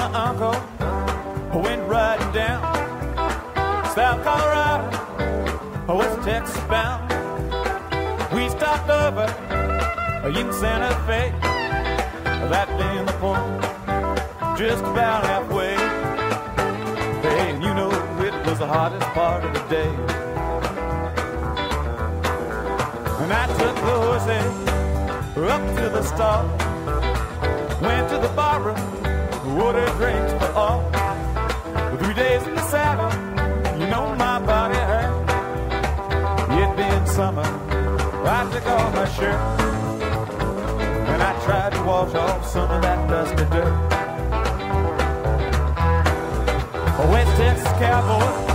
my uncle went riding down South Colorado, West Texas bound. We stopped over in Santa Fe, that being the point, just about halfway. Hey, and you know it was the hottest part of the day. And I took the horses up to the stall, went to the barroom, ordered drinks for all. 3 days in the saddle, you know my body hurt. It being summer, I took off my shirt, and I tried to wash off some of that dusty dirt. West Texas cowboys,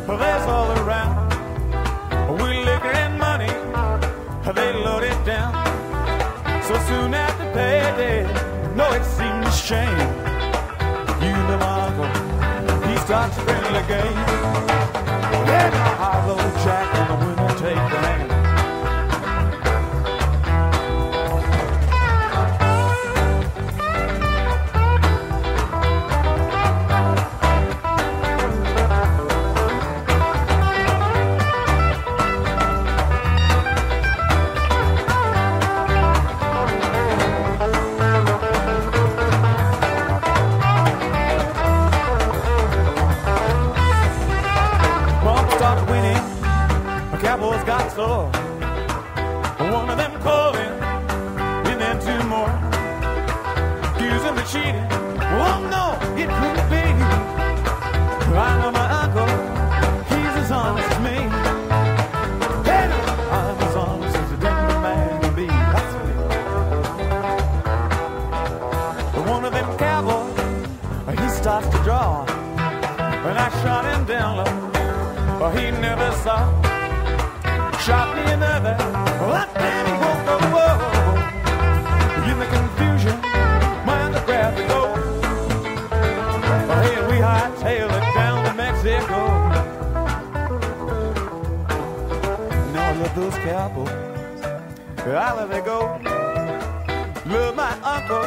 there's all around. We liquor and money, they load it down. So soon after payday, no, it seems a shame. You know my uncle, he starts a friendly game. Yeah, my high-low jack and the women take the hand. Cowboys got sore, one of them calling, and then two more accusing me of cheating. Oh no, it couldn't be. I know my uncle, he's as honest as me. Hey, I'm as honest as a damn man can be. That's it. One of them cowboys, he starts to draw, and I shot him down low, but he never saw. Shot me another, that man he won't go, whoa. In the confusion, when the grab to go. Hey, and we hightailed it down to Mexico. Now I love those cowboys, I let it go. Love my uncle,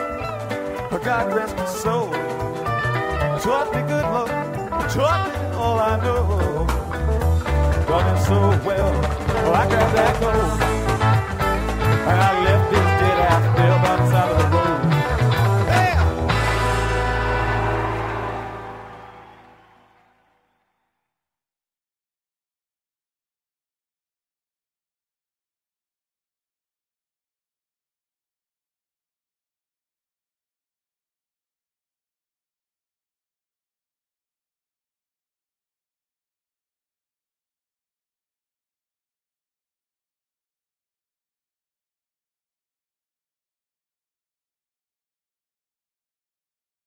God rest his soul. Taught me good love, taught me all I know. Taught me so well. Oh, I got that gold.